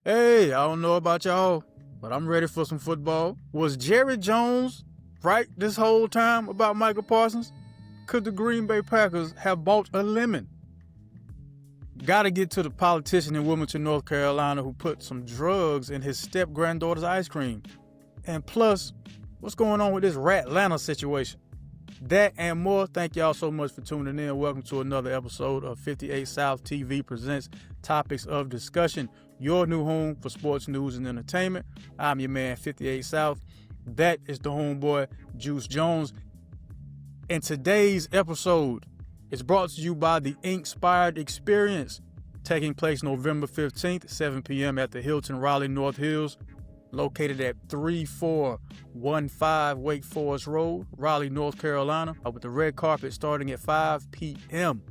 Hey, I don't know about y'all, but I'm ready for some football. Was Jerry Jones right this whole time about Micah Parsons? Could the Green Bay Packers have bought a lemon? Gotta get to the politician in Wilmington, North Carolina who put some drugs in his step-granddaughter's ice cream. And plus, what's going on with this Ratlanta situation? That and more. Thank y'all so much for tuning in. Welcome to another episode of 58South TV presents Topics of Discussion, your new home for sports news and entertainment. I'm your man, 58South. That is the homeboy, Juice Jones. And today's episode is brought to you by the Inspired Experience, taking place November 15th, 7 p.m. at the Hilton Raleigh North Hills, located at 3415 Wake Forest Road, Raleigh, North Carolina, with the red carpet starting at 5 p.m.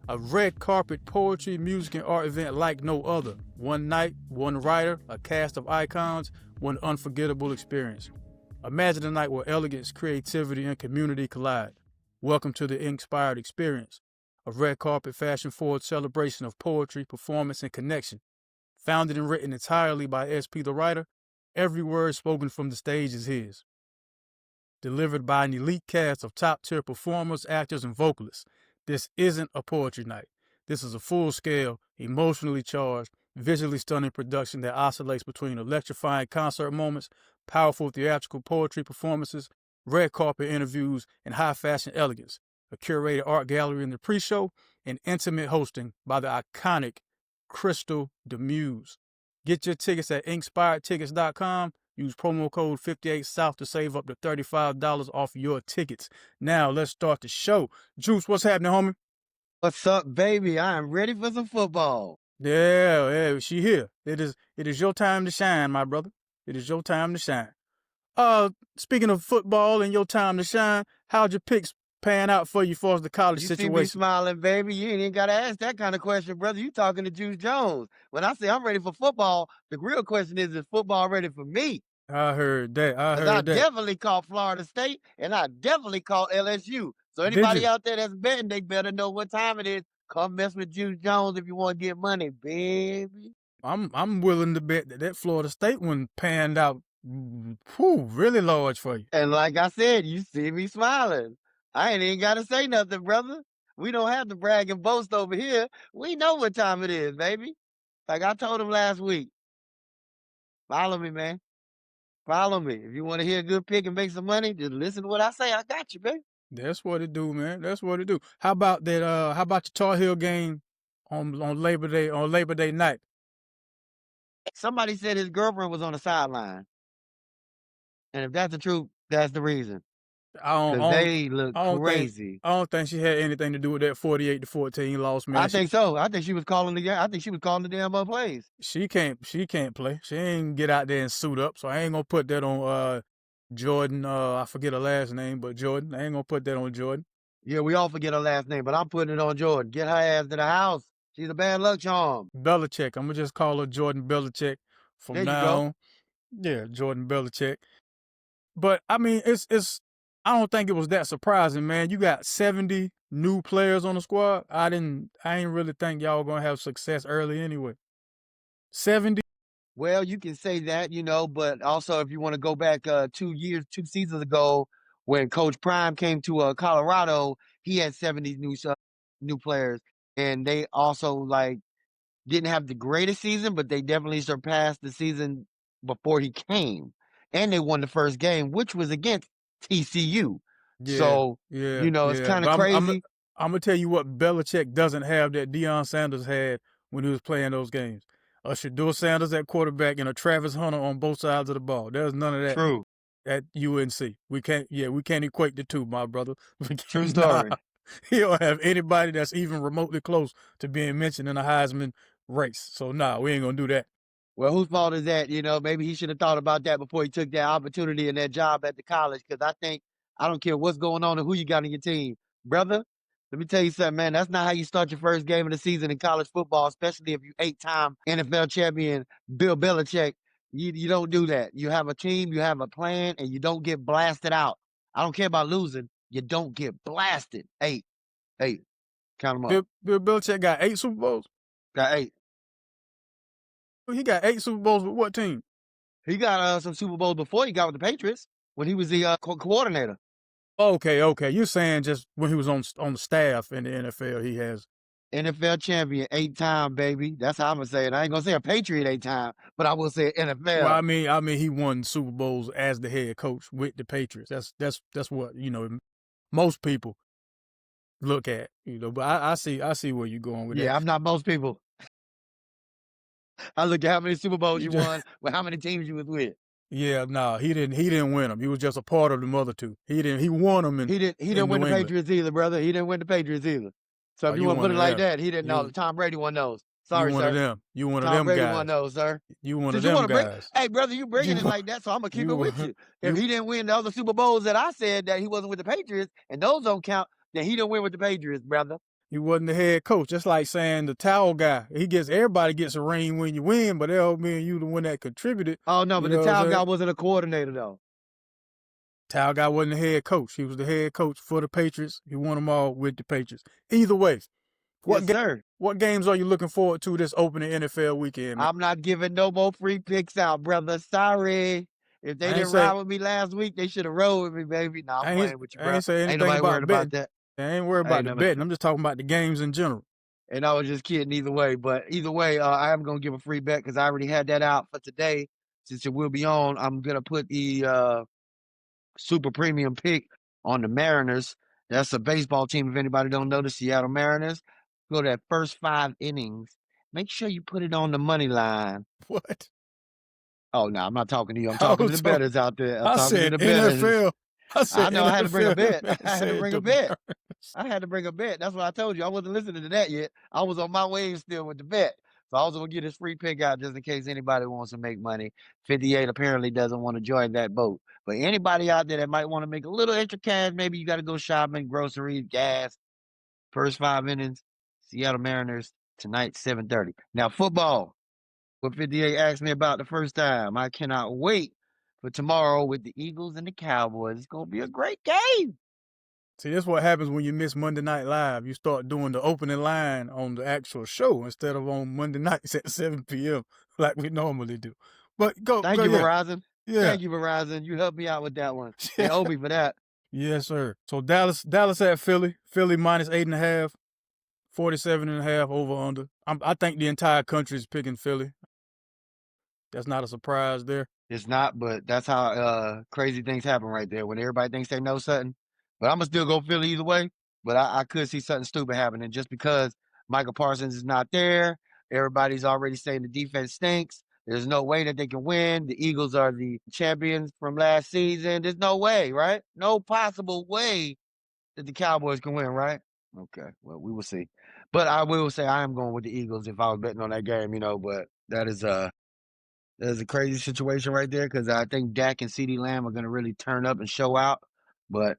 A red carpet poetry, music, and art event like no other. One night, one writer, a cast of icons, one unforgettable experience. Imagine a night where elegance, creativity, and community collide. Welcome to the Inspired Experience, a red carpet fashion-forward celebration of poetry, performance, and connection. Founded and written entirely by SP the writer, every word spoken from the stage is his. Delivered by an elite cast of top-tier performers, actors, and vocalists. This isn't a poetry night. This is a full-scale, emotionally charged, visually stunning production that oscillates between electrifying concert moments, powerful theatrical poetry performances, red carpet interviews, and high-fashion elegance. A curated art gallery in the pre-show, and intimate hosting by the iconic Crystal Demuse. Get your tickets at inspiredtickets.com. Use promo code 58South to save up to $35 off your tickets. Now, let's start the show. Juice, what's happening, homie? What's up, baby? I am ready for some football. Yeah, she here. It is your time to shine, my brother. It is your time to shine. Speaking of football and your time to shine, how'd your picks pan out for you as far as the college You situation? see me smiling, baby. You ain't even got to ask that kind of question, brother. You talking to Juice Jones. When I say I'm ready for football, the real question is football ready for me? I heard that. I definitely called Florida State, and I definitely called LSU. So anybody out there that's betting, they better know what time it is. Come mess with Juice Jones if you want to get money, baby. I'm willing to bet that Florida State one panned out really large for you. And like I said, you see me smiling. I ain't even got to say nothing, brother. We don't have to brag and boast over here. We know what time it is, baby. Like I told him last week. Follow me, man. Follow me. If you want to hear a good pick and make some money, just listen to what I say. I got you, baby. That's what it do, man. That's what it do. How about that? How about your Tar Heel game on Labor Day night? Somebody said his girlfriend was on the sideline, and if that's the truth, that's the reason. They look crazy. I don't think she had anything to do with that 48-14 loss, man. I think so. I think she was calling the. I think she was calling the damn plays. She can't play. She ain't get out there and suit up. So I ain't gonna put that on Jordan. I forget her last name, but Jordan. I ain't gonna put that on Jordan. Yeah, we all forget her last name, but I'm putting it on Jordan. Get her ass to the house. She's a bad luck charm. Belichick. I'm gonna just call her Jordan Belichick from now on. Yeah, Jordan Belichick. But I mean, it's. I don't think it was that surprising, man. You got 70 new players on the squad. I ain't really think y'all gonna have success early anyway. 70. Well, you can say that, but also if you want to go back 2 seasons ago, when Coach Prime came to Colorado, he had 70 new players, and they also didn't have the greatest season, but they definitely surpassed the season before he came, and they won the first game, which was against TCU. Yeah, so it's kind of crazy. I'm gonna tell you what Belichick doesn't have that Deion Sanders had when he was playing those games. A Shedeur Sanders at quarterback and a Travis Hunter on both sides of the ball. There's none of that. True. At UNC. We can't equate the two, my brother. True story. He don't have anybody that's even remotely close to being mentioned in a Heisman race. So we ain't gonna do that. Well, whose fault is that? Maybe he should have thought about that before he took that opportunity and that job at the college. Because I don't care what's going on and who you got on your team. Brother, let me tell you something, man. That's not how you start your first game of the season in college football, especially if you 8-time NFL champion Bill Belichick. You don't do that. You have a team, you have a plan, and you don't get blasted out. I don't care about losing. You don't get blasted. 8. Count them up. Bill Belichick got 8 Super Bowls? Got 8. He got 8 Super Bowls with what team? He got some Super Bowls before he got with the Patriots when he was the coordinator. Okay. You're saying just when he was on the staff in the NFL, he has. NFL champion 8-time, baby. That's how I'm gonna say it. I ain't gonna say a Patriot 8-time, but I will say Well, NFL. I mean, he won Super Bowls as the head coach with the Patriots. That's what most people look at. But I see where you're going with that. Yeah, I'm not most people. I look at how many Super Bowls You you just, won, with how many teams you was with. yeah, nah, he didn't win them. He was just a part of the other two. He won them He in didn't win New the England. Patriots either, brother. He didn't win the Patriots either. So Oh, if you you want to one put it of like them. that, he didn't know. You Tom Brady won those. you Sorry, one of sir. them. You one of Tom them Brady guys. won those, sir. You one of Since you them want to bring, guys. hey, brother, you bringing it like that, so I'm gonna keep it with you. If he didn't win the other Super Bowls that I said that he wasn't with the Patriots, and those don't count, then he didn't win with the Patriots, brother. He wasn't the head coach. Just like saying the towel guy. Everybody gets a ring when you win, but that don't mean you the one that contributed. Oh no, but You the know what I'm towel guy saying? wasn't a coordinator though. Towel guy wasn't the head coach. He was the head coach for the Patriots. He won them all with the Patriots. Either way, Yes, sir. what games are you looking forward to this opening NFL weekend, man? I'm not giving no more free picks out, brother. Sorry. If they I ain't didn't ride say with me last week, they should have rode with me, baby. Nah, I'm I ain't playing with you, I bro. ain't say Ain't anything nobody worried about about betting. that. I ain't worried about Ain't the nobody. betting. I'm just talking about the games in general. And I was just kidding either way. But either way, I am going to give a free bet because I already had that out for today. Since it will be on, I'm going to put the super premium pick on the Mariners. That's a baseball team. If anybody don't know, the Seattle Mariners. Go to that first 5 innings. Make sure you put it on the money line. What? Oh, no, I'm not talking to you. I'm I talking to was the talking, bettors out there. I'm I talking to said the bettors. NFL. I I said know I had to bring a NFL. bet. Man I had to said bring a the bet. Mariners. I had to bring a bet. That's what I told you. I wasn't listening to that yet. I was on my way still with the bet. So I was going to get this free pick out just in case anybody wants to make money. 58 apparently doesn't want to join that boat. But anybody out there that might want to make a little extra cash, maybe you got to go shopping, groceries, gas, first 5 innings, Seattle Mariners tonight, 7:30. Now, football. What 58 asked me about the first time. I cannot wait for tomorrow with the Eagles and the Cowboys. It's going to be a great game. See, that's what happens when you miss Monday Night Live. You start doing the opening line on the actual show instead of on Monday nights at 7 p.m. like we normally do. But go, Thank you, yeah. Verizon. Yeah. Thank you, Verizon. You helped me out with that one. They Yeah. owe me for that. Yes, sir. So Dallas at Philly. Philly minus 8.5, 47.5 over under. I think the entire country is picking Philly. That's not a surprise there. It's not, but that's how crazy things happen right there when everybody thinks they know something. But I'm gonna still go Philly either way. But I could see something stupid happening just because Micah Parsons is not there. Everybody's already saying the defense stinks. There's no way that they can win. The Eagles are the champions from last season. There's no way, right? No possible way that the Cowboys can win, right? Okay, well, we will see. But I will say I am going with the Eagles if I was betting on that game, but that is a crazy situation right there because I think Dak and CeeDee Lamb are going to really turn up and show out. But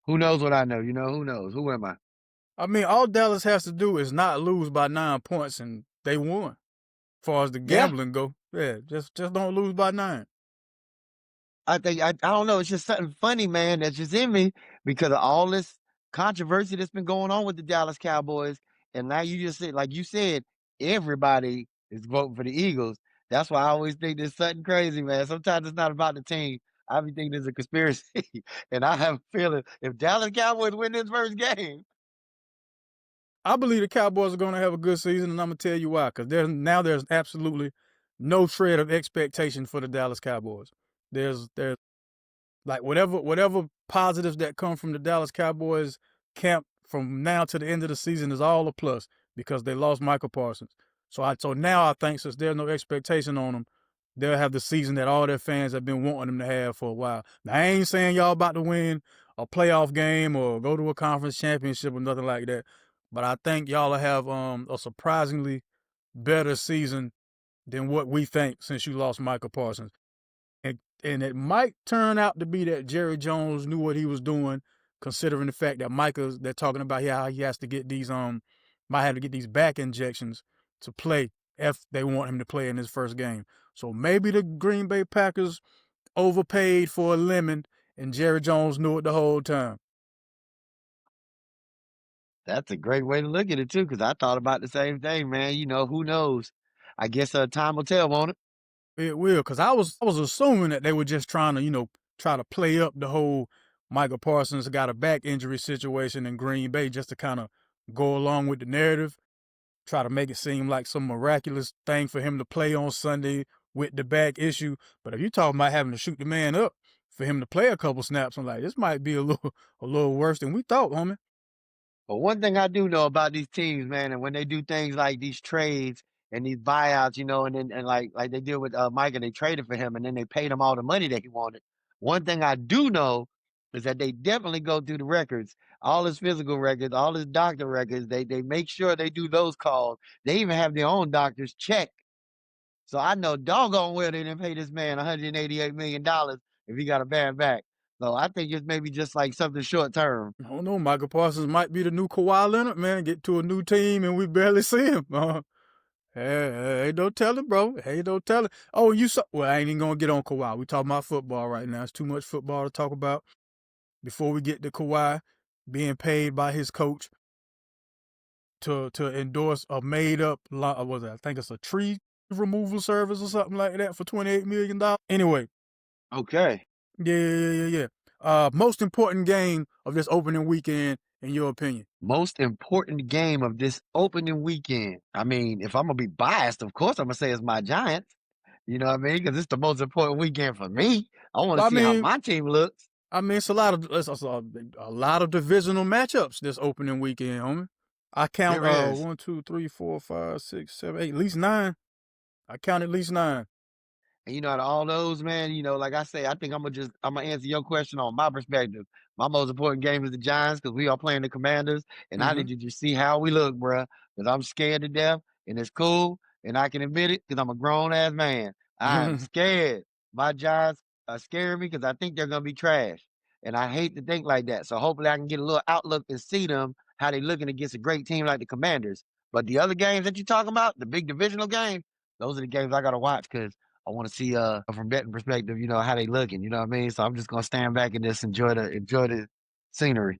who knows what I know? Who knows? Who am I? I mean, all Dallas has to do is not lose by 9 points, and they won. As far as the Yeah, gambling go, yeah, just don't lose by 9. I think I don't know. It's just something funny, man. That's just in me because of all this controversy that's been going on with the Dallas Cowboys, and now you just said, like you said, everybody is voting for the Eagles. That's why I always think there's something crazy, man. Sometimes it's not about the team. I be thinking it's a conspiracy, and I have a feeling if Dallas Cowboys win this first game, I believe the Cowboys are going to have a good season, and I'm going to tell you why. Because there's absolutely no shred of expectation for the Dallas Cowboys. There's like whatever positives that come from the Dallas Cowboys camp from now to the end of the season is all a plus because they lost Micah Parsons. So now I think since there's no expectation on them, they'll have the season that all their fans have been wanting them to have for a while. Now I ain't saying y'all about to win a playoff game or go to a conference championship or nothing like that, but I think y'all will have a surprisingly better season than what we think since you lost Micah Parsons. And it might turn out to be that Jerry Jones knew what he was doing, considering the fact that they're talking about how he has to get these might have to get these back injections to play if they want him to play in his first game. So maybe the Green Bay Packers overpaid for a lemon and Jerry Jones knew it the whole time. that's a great way to look at it too. Because I thought about the same thing, man. Who knows? I guess time will tell, won't it? It will, because I was assuming that they were just trying to, try to play up the whole Micah Parsons got a back injury situation in Green Bay just to kind of go along with the narrative, try to make it seem like some miraculous thing for him to play on Sunday with the back issue. But if you're talking about having to shoot the man up for him to play a couple snaps, I'm like, this might be a little worse than we thought, homie. But one thing I do know about these teams, man, and when they do things like these trades and these buyouts, and then and like they did with Micah, they traded for him and then they paid him all the money that he wanted. One thing I do know is that they definitely go through the records, all his physical records, all his doctor records. They make sure they do those calls. They even have their own doctors check. So I know doggone well they didn't pay this man $188 million if he got a bad back. So I think it's maybe just like something short term. I don't know. Micah Parsons might be the new Kawhi Leonard, man. Get to a new team and we barely see him. Hey, don't tell it, bro. Hey, don't tell it. Oh, you saw. Well, I ain't even gonna get on Kawhi. We talking about football right now. It's too much football to talk about before we get to Kawhi being paid by his coach to endorse a made up. Was it? I think it's a tree removal service or something like that for $28 million. Anyway. Okay. Yeah. Most important game of this opening weekend, in your opinion? Most important game of this opening weekend. I mean, if I'm gonna be biased, of course I'm gonna say it's my Giants. You know what I mean? Because it's the most important weekend for me. I want to see how my team looks. I mean, it's a lot of divisional matchups this opening weekend, homie. I count 1, 2, 3, 4, 5, 6, 7, 8, at least 9. I count at least 9. And out of all those, man, like I say, I think I'm gonna answer your question on my perspective. My most important game is the Giants because we are playing the Commanders, and I need you to see how we look, bro. Because I'm scared to death, and it's cool, and I can admit it because I'm a grown ass man. I'm scared. My Giants are scaring me because I think they're gonna be trash, and I hate to think like that. So hopefully I can get a little outlook and see them how they looking against a great team like the Commanders. But the other games that you're talking about, the big divisional games, those are the games I gotta watch because I want to see from betting perspective, how they looking, you know what I mean? So I'm just gonna stand back and just enjoy the scenery.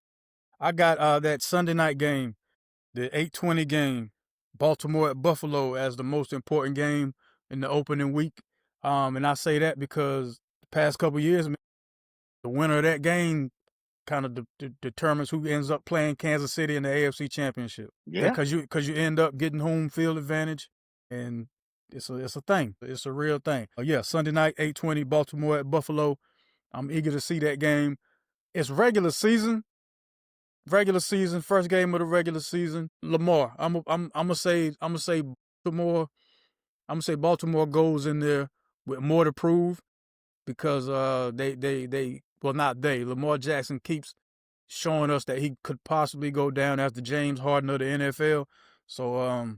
I got that Sunday night game, the 8:20 game, Baltimore at Buffalo, as the most important game in the opening week. And I say that because the past couple years, the winner of that game kind of determines who ends up playing Kansas City in the AFC Championship. Yeah, because you end up getting home field advantage, and it's a thing. It's a real thing. Yeah, Sunday night, 8:20, Baltimore at Buffalo. I'm eager to see that game. It's regular season, first game of the regular season. Lamar. I'm gonna say Baltimore. I'm gonna say Baltimore goes in there with more to prove because Lamar Jackson keeps showing us that he could possibly go down as the James Harden of the NFL. So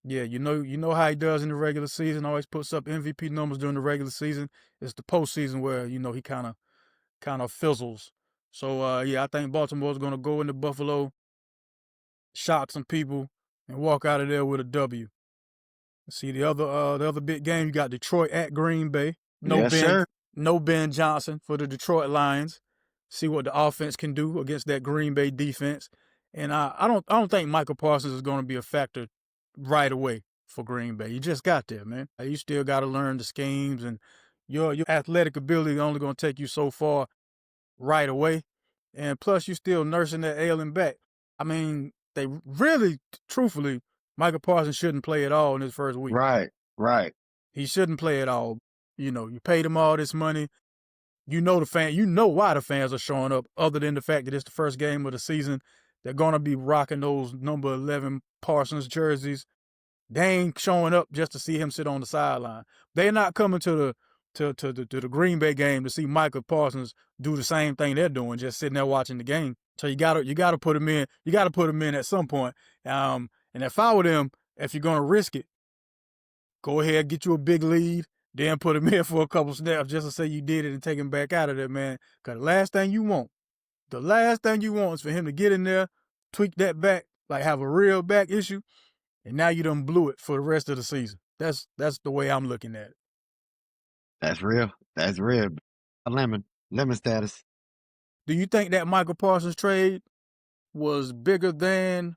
yeah, you know how he does in the regular season. Always puts up MVP numbers during the regular season. It's the postseason where he kind of fizzles. So yeah, I think Baltimore's gonna go into Buffalo, shock some people, and walk out of there with a W. See the other big game, you got Detroit at Green Bay. No Ben Johnson for the Detroit Lions. See what the offense can do against that Green Bay defense. And I don't think Micah Parsons is going to be a factor right away for Green Bay. You just got there, man. You still got to learn the schemes, and your athletic ability is only going to take you so far right away. And plus, you're still nursing that ailing back. I mean, they really, truthfully, Micah Parsons shouldn't play at all in his first week. Right. He shouldn't play at all. You paid him all this money. You know why the fans are showing up, other than the fact that it's the first game of the season. They're going to be rocking those number 11 Parsons jerseys. They ain't showing up just to see him sit on the sideline. They're not coming to the Green Bay game to see Micah Parsons do the same thing they're doing, just sitting there watching the game. So you gotta put him in. You gotta put him in at some point. And if I were them, if you're gonna risk it, go ahead, get you a big lead, then put him in for a couple snaps just to say you did it and take him back out of there, man. Because the last thing you want is for him to get in there, tweak that back, like have a real back issue, and now you done blew it for the rest of the season. That's the way I'm looking at it. That's real. Lemon status. Do you think that Micah Parsons trade was bigger than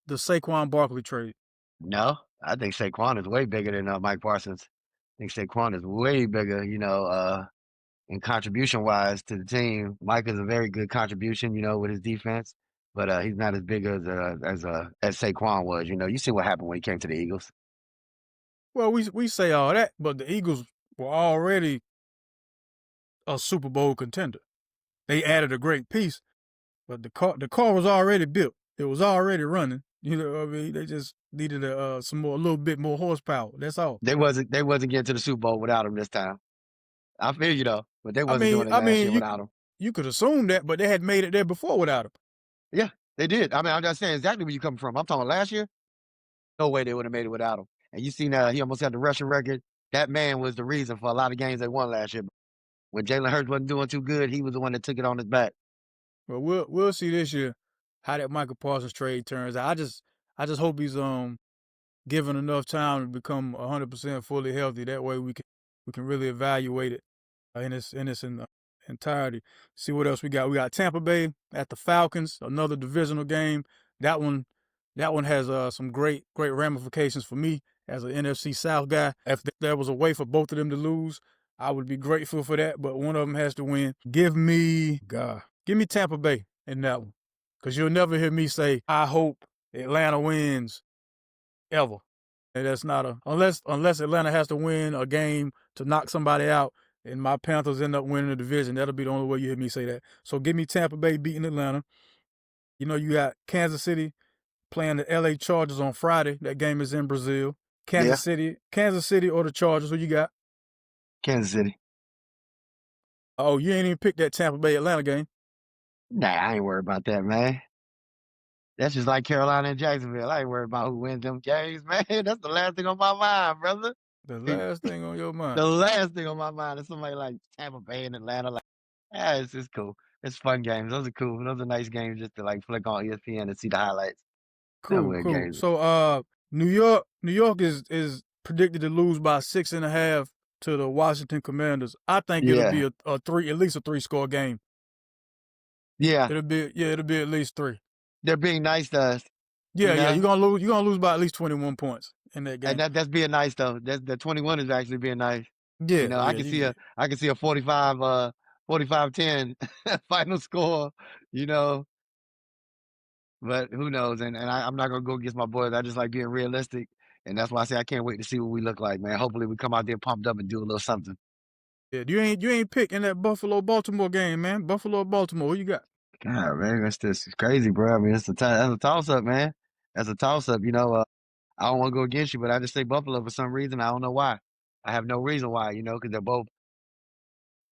the Saquon Barkley trade? No, I think Saquon is way bigger than Mike Parsons. I think Saquon is way bigger, in contribution wise to the team. Mike is a very good contribution, with his defense, but he's not as big as Saquon was. You see what happened when he came to the Eagles. Well, we say all that, but the Eagles were already a Super Bowl contender. They added a great piece, but the car was already built. It was already running. You know what I mean? They just needed a little bit more horsepower. That's all. They wasn't getting to the Super Bowl without him this time. I feel you though, but they I wasn't mean, doing it I last year mean, without him. you could assume that, but they had made it there before without him. Yeah, they did. I mean, I'm just saying exactly where you coming from. I'm talking last year. No way they would have made it without him. And you see now he almost had the rushing record. That man was the reason for a lot of games they won last year. When Jalen Hurts wasn't doing too good, he was the one that took it on his back. But we'll see this year how that Micah Parsons trade turns out. I just hope he's given enough time to become 100% fully healthy. That way we can really evaluate it in its entirety. See what else we got. We got Tampa Bay at the Falcons, another divisional game. That one has some great ramifications for me as an NFC South guy. If there was a way for both of them to lose, I would be grateful for that. But one of them has to win. Give me Tampa Bay in that one, because you'll never hear me say I hope Atlanta wins ever. And that's not unless Atlanta has to win a game to knock somebody out, and my Panthers end up winning the division. That'll be the only way you hear me say that. So give me Tampa Bay beating Atlanta. You got Kansas City playing the LA Chargers on Friday. That game is in Brazil. Kansas City or the Chargers. Who you got? Kansas City. Oh, you ain't even picked that Tampa Bay Atlanta game. Nah, I ain't worried about that, man. That's just like Carolina and Jacksonville. I ain't worried about who wins them games, man. That's the last thing on my mind, brother. The last thing on your mind. The last thing on my mind is somebody like Tampa Bay and Atlanta. Like, it's just cool. It's fun games. Those are cool. Those are nice games just to like flick on ESPN and see the highlights. Cool. So New York is predicted to lose by 6.5 to the Washington Commanders. I think it'll be at least a 3-score game. Yeah. It'll be at least 3. They're being nice to us. Yeah, you're gonna lose by at least 21 points in that game. And that's being nice though. The 21 is actually being nice. Yeah, I can see a 45-10 final score, But who knows? And I'm not gonna go against my boys. I just like being realistic. And that's why I say I can't wait to see what we look like, man. Hopefully we come out there pumped up and do a little something. Yeah, you ain't picking that Buffalo-Baltimore game, man. Buffalo-Baltimore, who you got? God, man, that's just crazy, bro. I mean, that's a toss-up, man. That's a toss-up. I don't want to go against you, but I just say Buffalo for some reason. I don't know why. I have no reason why, because they're both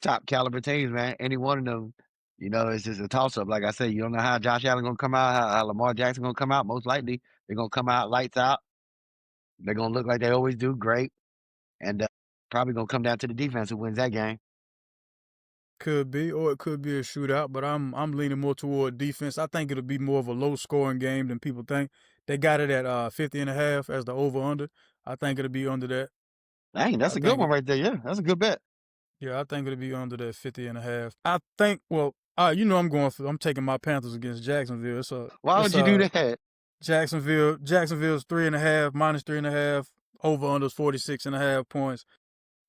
top caliber teams, man. Any one of them, it's just a toss-up. Like I said, you don't know how Josh Allen going to come out, how Lamar Jackson going to come out. Most likely, they're going to come out lights out. They're going to look like they always do, great. And probably going to come down to the defense who wins that game. Could be, or it could be a shootout, but I'm leaning more toward defense. I think it'll be more of a low-scoring game than people think. They got it at 50.5 as the over/under. I think it'll be under that. Dang, that's a good one right there. Yeah, that's a good bet. Yeah, I think it'll be under that 50.5. I think. Well, I'm taking my Panthers against Jacksonville. Why would you do that? Jacksonville's 3.5 minus 3.5. Over/under 46.5 points.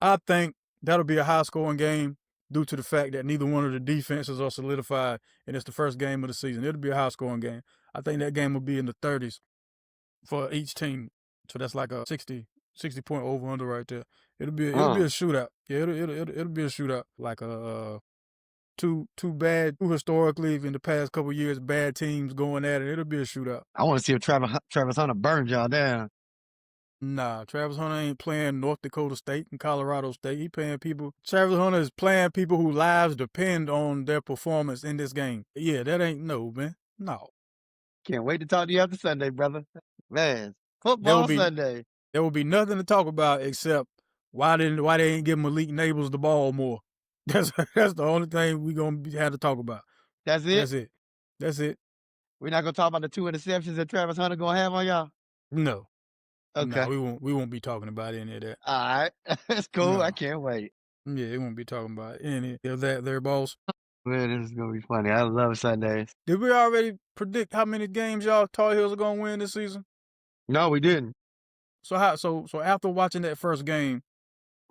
I think that'll be a high-scoring game due to the fact that neither one of the defenses are solidified, and it's the first game of the season. It'll be a high-scoring game. I think that game will be in the 30s for each team. So that's like a 60-point over/under right there. It'll be a shootout. Yeah, it'll be a shootout. Like two historically in the past couple of years bad teams going at it. It'll be a shootout. I want to see if Travis Hunter burns y'all down. Nah, Travis Hunter ain't playing North Dakota State and Colorado State. He playing people. Travis Hunter is playing people whose lives depend on their performance in this game. Yeah, that ain't man. No. Can't wait to talk to you after Sunday, brother. Man, football Sunday. There will be nothing to talk about except why they ain't give Malik Nabels the ball more. That's the only thing we gonna have to talk about. That's it. That's it. We're not gonna talk about the 2 interceptions that Travis Hunter gonna have on y'all. No. Okay. No, we won't be talking about any of that. All right. That's cool. No. I can't wait. Yeah, we won't be talking about any of that there, boss. Man, this is going to be funny. I love Sundays. Did we already predict how many games y'all Tar Heels are going to win this season? No, we didn't. So after watching that first game,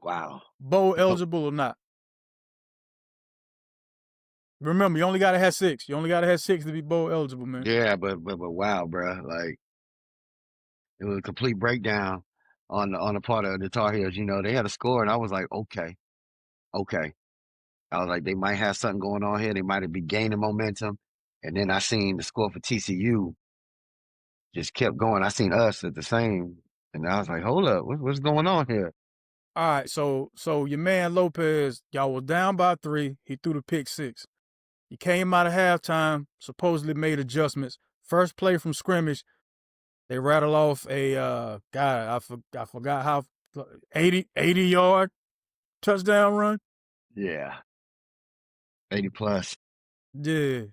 Wow. bowl eligible or not? Remember, you only gotta have 6. You only gotta have 6 to be bowl eligible, man. Yeah, but wow, bro. Like it was a complete breakdown on the part of the Tar Heels. You know, they had a score, and I was like, okay, okay. I was like, they might have something going on here. They might have been gaining momentum. And then I seen the score for TCU just kept going. I seen us at the same, and I was like, hold up, what's going on here? All right, so your man Lopez, y'all was down by 3. He threw the pick 6. He came out of halftime, supposedly made adjustments. First play from scrimmage, they rattle off a I forgot how 80-yard touchdown run. Yeah, 80 plus. Yeah.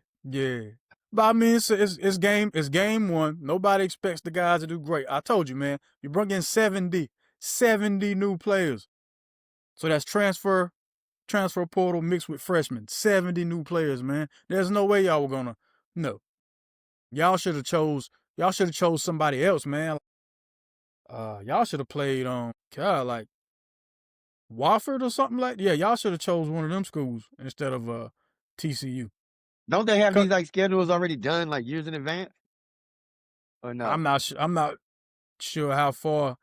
But I mean, it's game 1. Nobody expects the guys to do great. I told you, man. You bring in 70 new players. So that's transfer portal mixed with freshmen. 70 new players, man. There's no way y'all were gonna. No, y'all should have chose somebody else, man. Y'all should have played on like Wofford or something like that. Yeah, y'all should have chose one of them schools instead of TCU. Don't they have these like schedules already done like years in advance? Or no? I'm not sure how far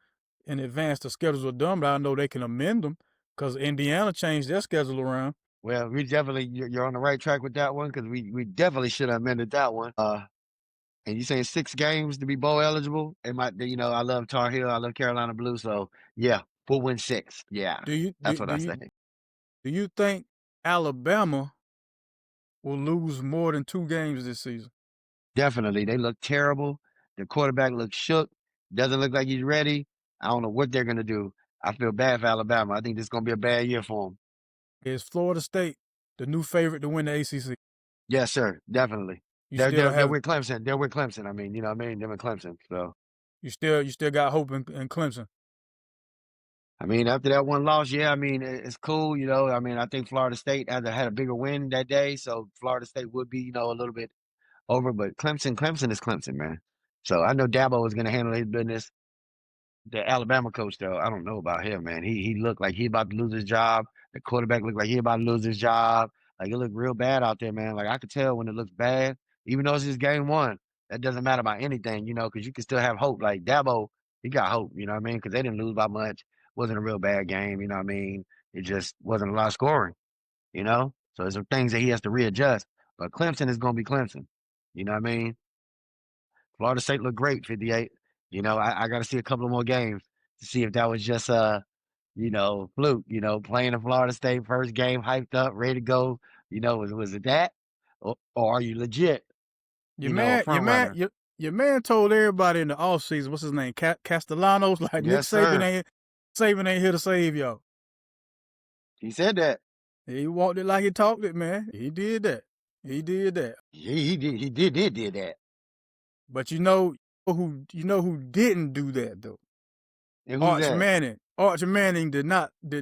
in advance the schedules are done, but I know they can amend them because Indiana changed their schedule around. Well, we definitely you're on the right track with that one because we definitely should have amended that one. And you saying 6 games to be bowl eligible? And I love Tar Heel, I love Carolina Blue, so yeah, 4 win 6. Yeah, that's what I say. Do you think Alabama will lose more than 2 games this season? Definitely, they look terrible. The quarterback looks shook. Doesn't look like he's ready. I don't know what they're gonna do. I feel bad for Alabama. I think this is gonna be a bad year for them. Is Florida State the new favorite to win the ACC? Yes, sir. Definitely. They're with Clemson. They're with Clemson. I mean, you know what I mean? They're with Clemson. So you still got hope in Clemson. I mean, after that one loss, yeah, I mean, it's cool, you know. I mean, I think Florida State had a bigger win that day, so Florida State would be, a little bit over. But Clemson is Clemson, man. So I know Dabo is going to handle his business. The Alabama coach, though, I don't know about him, man. He looked like he about to lose his job. The quarterback looked like he about to lose his job. Like it looked real bad out there, man. Like I could tell when it looks bad, even though it's just game 1. That doesn't matter about anything, because you can still have hope. Like Dabo, he got hope, you know what I mean? Because they didn't lose by much. Wasn't a real bad game, you know what I mean? It just wasn't a lot of scoring, you know? So there's some things that he has to readjust. But Clemson is going to be Clemson, you know what I mean? Florida State looked great, 58. I got to see a couple of more games to see if that was just fluke, playing in Florida State, first game, hyped up, ready to go. Was it that? Or are you legit? Your man told everybody in the offseason, what's his name? Castellanos, like yes, Nick Saban ain't here to save y'all. He said that. He walked it like he talked it, man. He did that. He did that. But you know who didn't do that though? And who's that? Manning. Arch Manning did not do.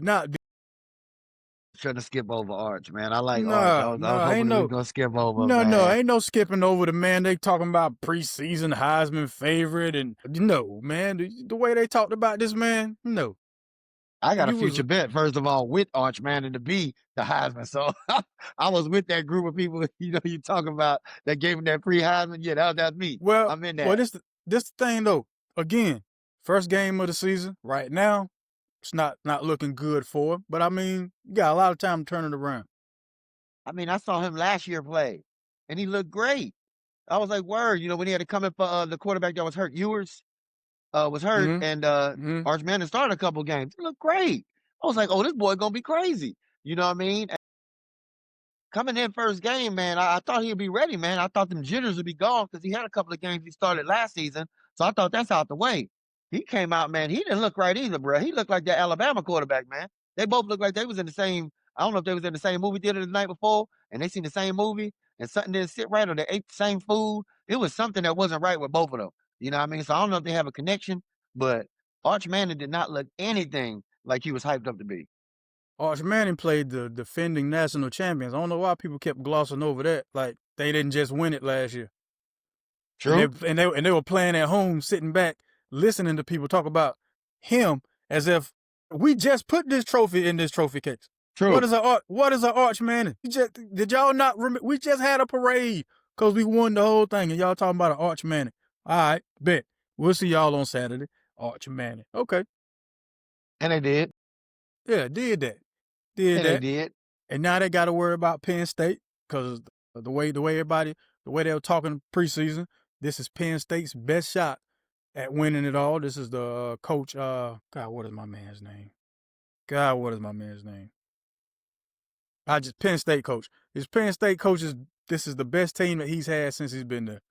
Trying to skip over Arch, man. I like Arch. I was hoping he was gonna skip over. No, ain't no skipping over the man. They talking about preseason Heisman favorite, and man, the way they talked about this man, no. I got a future bet, first of all, with Arch Manning to be the Heisman. So I was with that group of people, you talking about that gave him that pre-Heisman. Yeah, that's me. Well, I'm in that. Well, this thing though. Again, first game of the season. Right now, it's not looking good for him. But I mean, you got a lot of time to turn it around. I mean, I saw him last year play, and he looked great. I was like, word, when he had to come in for the quarterback that was hurt, Ewers. Was hurt, and Arch Manning started a couple games. He looked great. I was like, oh, this boy gonna be crazy. You know what I mean? Coming in first game, man, I thought he'd be ready, man. I thought them jitters would be gone because he had a couple of games he started last season. So I thought that's out the way. He came out, man. He didn't look right either, bro. He looked like that Alabama quarterback, man. They both looked like they was in the same. I don't know if they was in the same movie theater the night before, and they seen the same movie, and something didn't sit right, or they ate the same food. It was something that wasn't right with both of them. You know what I mean? So I don't know if they have a connection, but Arch Manning did not look anything like he was hyped up to be. Arch Manning played the defending national champions. I don't know why people kept glossing over that. Like they didn't just win it last year. True. And they were playing at home, sitting back, listening to people talk about him as if we just put this trophy in this trophy case. True. What is an arch man? Did y'all not remember? We just had a parade because we won the whole thing, and y'all talking about an arch man. All right, bet. We'll see y'all on Saturday. Arch man. Okay. And they did. Yeah, did that. They did. And now they got to worry about Penn State because the way they were talking preseason, this is Penn State's best shot at winning it all. This is the coach. God, what is my man's name? Penn State coach. This Penn State coach this is the best team that he's had since he's been there.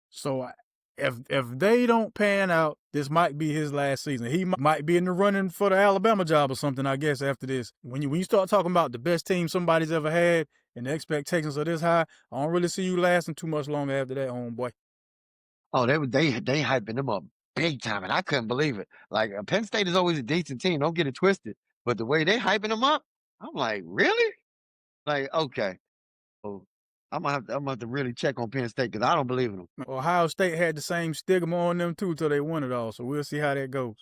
So if they don't pan out, this might be his last season. He might be in the running for the Alabama job or something, I guess, after this. When you start talking about the best team somebody's ever had and the expectations are this high, I don't really see you lasting too much longer after that, homeboy. Oh, they hyping them up big time, and I couldn't believe it. Like Penn State is always a decent team. Don't get it twisted. But the way they hyping them up, I'm like, really? Like, okay. So I'm gonna have to really check on Penn State because I don't believe in them. Ohio State had the same stigma on them too till they won it all. So we'll see how that goes.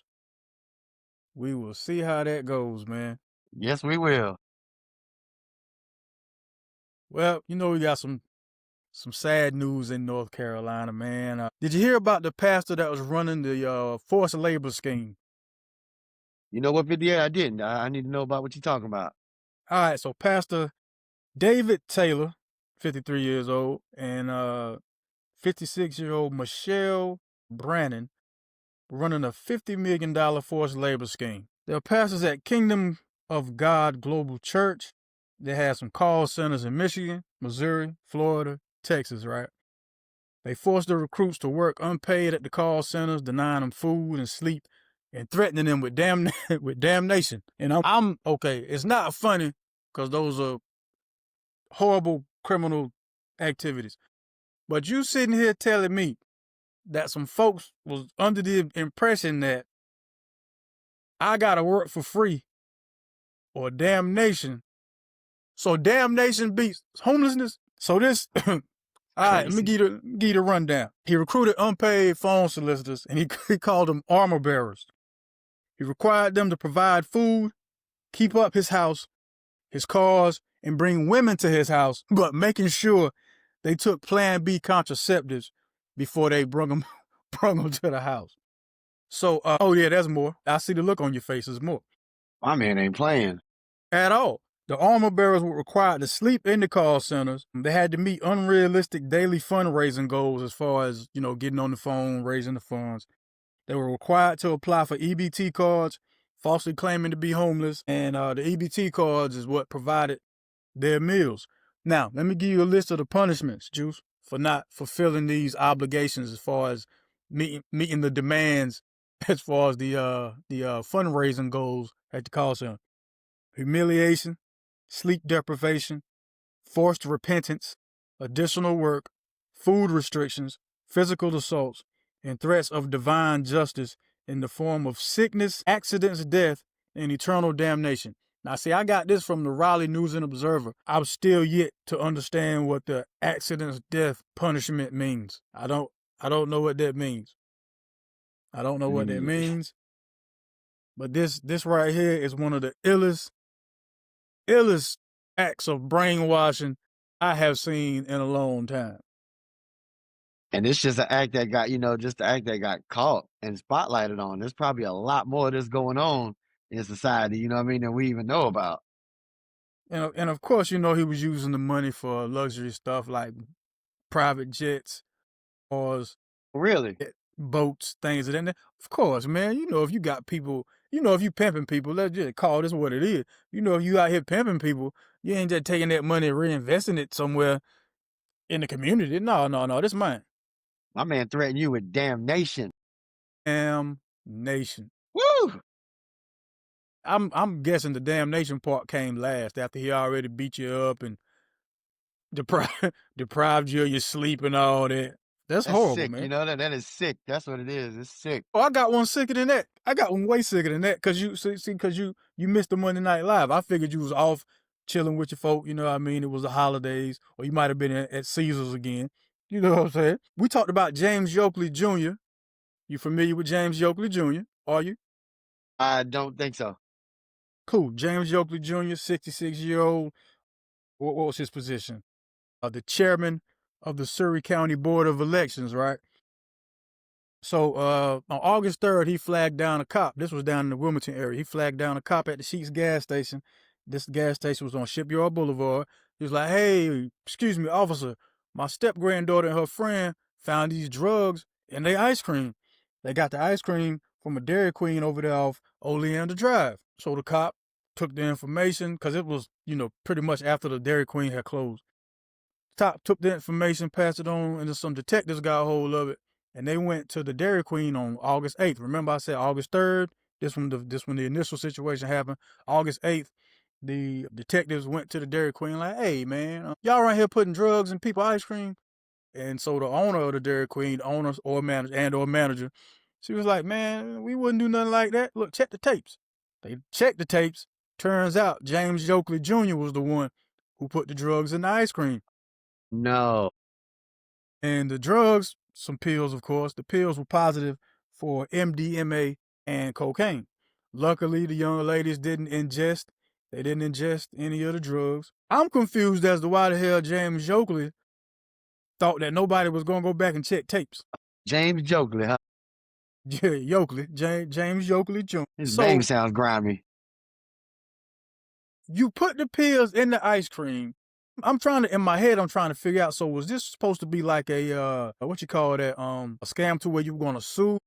We will see how that goes, man. Yes, we will. Well, we got some sad news in North Carolina, man. Did you hear about the pastor that was running the forced labor scheme? You know what, 58? I didn't. I need to know about what you're talking about. All right, so Pastor David Taylor, 53 years old, and 56-year-old Michelle Brannon running a $50 million forced labor scheme. They're pastors at Kingdom of God Global Church. They have some call centers in Michigan, Missouri, Florida, Texas, right? They forced the recruits to work unpaid at the call centers, denying them food and sleep, and threatening them with damnation. And I'm okay. It's not funny because those are horrible criminal activities. But you sitting here telling me that some folks was under the impression that I gotta work for free or damnation. So damnation beats homelessness. So this, all right, let me give you the rundown. He recruited unpaid phone solicitors and he called them armor bearers. He required them to provide food, keep up his house, his cars, and bring women to his house, but making sure they took Plan B contraceptives before they brung them to the house. So, oh yeah, there's more. I see the look on your face. There's more. My man ain't playing at all. The armor bearers were required to sleep in the call centers. They had to meet unrealistic daily fundraising goals as far as, getting on the phone, raising the funds. They were required to apply for EBT cards, falsely claiming to be homeless, and the EBT cards is what provided their meals. Now, let me give you a list of the punishments, Juice, for not fulfilling these obligations as far as meeting the demands as far as the fundraising goals at the call center. Humiliation, sleep deprivation, forced repentance, additional work, food restrictions, physical assaults, and threats of divine justice in the form of sickness, accidents, death, and eternal damnation. Now, see, I got this from the Raleigh News and Observer. I'm still yet to understand what the accidents, death, punishment means. I don't know what that means. I don't know what that means. But this right here is one of the illest acts of brainwashing I have seen in a long time. And it's just an act that got, just the act that got caught and spotlighted on. There's probably a lot more of this going on in society, than we even know about. And of course, he was using the money for luxury stuff like private jets, cars, really, boats, things of that nature. Of course, man. If you got people, if you pimping people, let's just call this what it is. If you out here pimping people, you ain't just taking that money and reinvesting it somewhere in the community. No, this mine. My man threatened you with damnation. Damnation. Woo! I'm guessing the damnation part came last after he already beat you up and deprived you of your sleep and all that. That's horrible, sick, man. That is sick. That's what it is. It's sick. Oh, I got one sicker than that. I got one way sicker than that because you missed the Monday Night Live. I figured you was off chilling with your folk. You know what I mean? It was the holidays, or you might have been at Caesars again. You know what I'm saying? We talked about James Yokley Jr. You familiar with James Yokley Jr.? Are you? I don't think so. Cool. James Yokley Jr., 66-year-old. What was his position? The chairman of the Surrey County Board of Elections, right? So on August 3rd, he flagged down a cop. This was down in the Wilmington area. He flagged down a cop at the Sheetz gas station. This gas station was on Shipyard Boulevard. He was like, "Hey, excuse me, officer. My step-granddaughter and her friend found these drugs in their ice cream. They got the ice cream from a Dairy Queen over there off Oleander Drive." So the cop took the information, because it was, pretty much after the Dairy Queen had closed. Top took the information, passed it on, and some detectives got a hold of it, and they went to the Dairy Queen on August 8th. Remember, I said August 3rd. This when the initial situation happened. August 8th, the detectives went to the Dairy Queen like, "Hey, man, y'all right here putting drugs in people's ice cream?" And so the owner of the Dairy Queen, or manager, she was like, "Man, we wouldn't do nothing like that. Look, check the tapes." They checked the tapes. Turns out James Yokley Jr. was the one who put the drugs in the ice cream. No. And the drugs, some pills, of course, the pills were positive for MDMA and cocaine. Luckily, the young ladies didn't ingest any of the drugs. I'm confused as to why the hell James Yokley thought that nobody was going to go back and check tapes. James Yokley, huh? Yeah, Yokley, James Yokley Jr. His name sounds grimy. You put the pills in the ice cream. In my head, I'm trying to figure out, so was this supposed to be like a what you call that, a scam to where you were gonna sue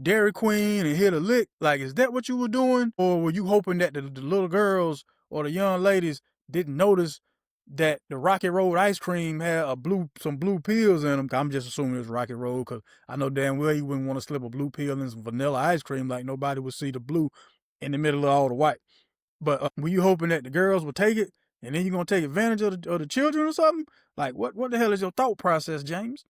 Dairy Queen and hit a lick? Like, is that what you were doing? Or were you hoping that the little girls or the young ladies didn't notice that the Rocky Road ice cream had some blue pills in them? I'm just assuming it's Rocky Road, because I know damn well you wouldn't want to slip a blue pill in some vanilla ice cream, like nobody would see the blue in the middle of all the white. But were you hoping that the girls would take it, and then you're going to take advantage of the children or something? Like, what the hell is your thought process, James?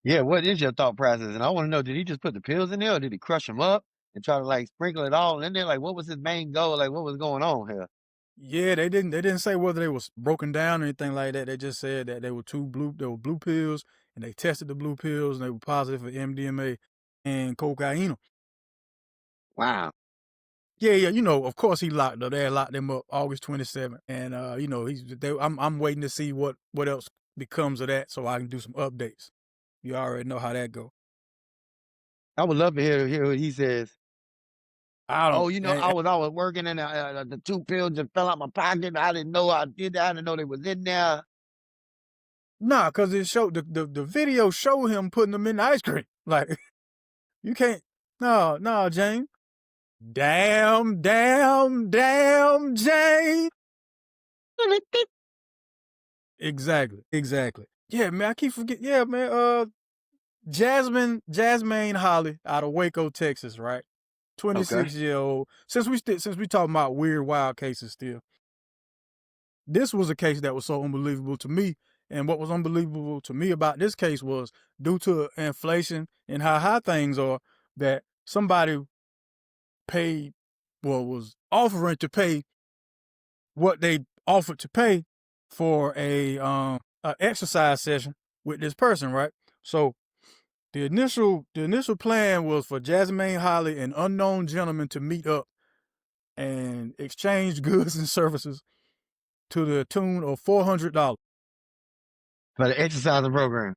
Yeah, what is your thought process? And I want to know, did he just put the pills in there, or did he crush them up and try to like sprinkle it all in there? Like, what was his main goal? Like, what was going on here? Yeah, they didn't say whether they was broken down or anything like that. They just said that they were blue pills, and they tested the blue pills, and they were positive for MDMA and cocaine. Wow. Yeah, of course they locked them up August 27th, and I'm waiting to see what else becomes of that, so I can do some updates. You already know how that go. I would love to hear what he says. I don't. I was working, and the two pills just fell out my pocket. I didn't know I did that. I didn't know they was in there. Nah, cause it showed the video showed him putting them in the ice cream. Like, you can't. No, James. Damn, James. Exactly. Yeah, man, I keep forgetting. Yeah, man. Jasmine Holly out of Waco, Texas, right? 26-year-old. Since we talking about weird, wild cases still, this was a case that was so unbelievable to me. And what was unbelievable to me about this case was, due to inflation and how high things are, that somebody was offering to pay what they offered to pay for a exercise session with this person, right? So the initial plan was for Jasmine Holly and unknown gentlemen to meet up and exchange goods and services to the tune of $400 For the exercising program.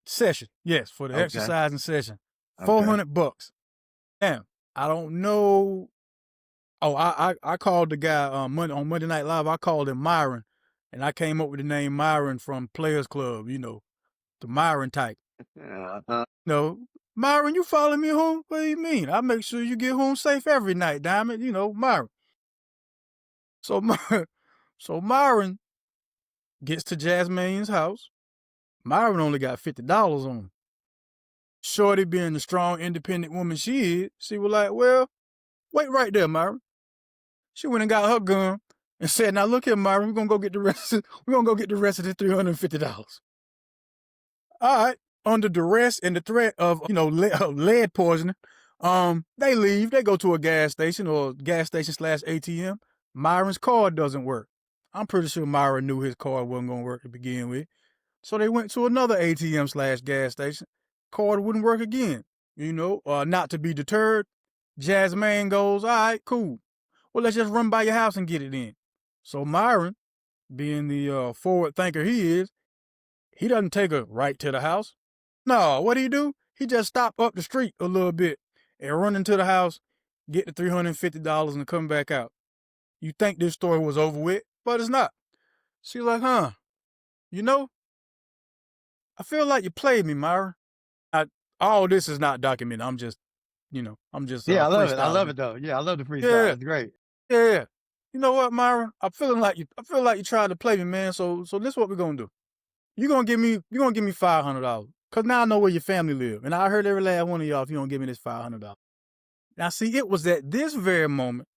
session. Yes, for the exercising session. Okay. $400. Damn, I don't know. Oh, I called the guy on Monday Night Live. I called him Myron, and I came up with the name Myron from Players Club. The Myron type. No, Myron, you follow me home? What do you mean? I make sure you get home safe every night, Diamond. Myron. So Myron gets to Jasmine's house. Myron only got $50 on him. Shorty, being the strong, independent woman she is, she was like, "Well, wait right there, Myron." She went and got her gun and said, "Now look here, Myron, we're gonna go get the rest of the $350. All right. Under duress and the threat of lead poisoning, they leave. They go to a gas station or gas station / ATM. Myron's card doesn't work. I'm pretty sure Myron knew his card wasn't gonna work to begin with. So they went to another ATM / gas station. Card wouldn't work again. Not to be deterred, Jasmine goes, all right, cool. Well, let's just run by your house and get it in. So Myron, being the forward thinker he is, he doesn't take her right to the house. No, what do? He just stop up the street a little bit and run into the house, get the $350 and come back out. You think this story was over with, but it's not. She's like, you know, I feel like you played me, Myron. All this is not documented. I'm just Yeah, I love it. I freestyling. love it though. Yeah, I love the freestyle. Yeah. It's great. Yeah. You know what, Myron? I feel like you tried to play me, man. So this is what we're gonna do. You're gonna give me $500. Cause now I know where your family live. And I heard every last one of y'all if you don't give me this $500. Now see, it was at this very moment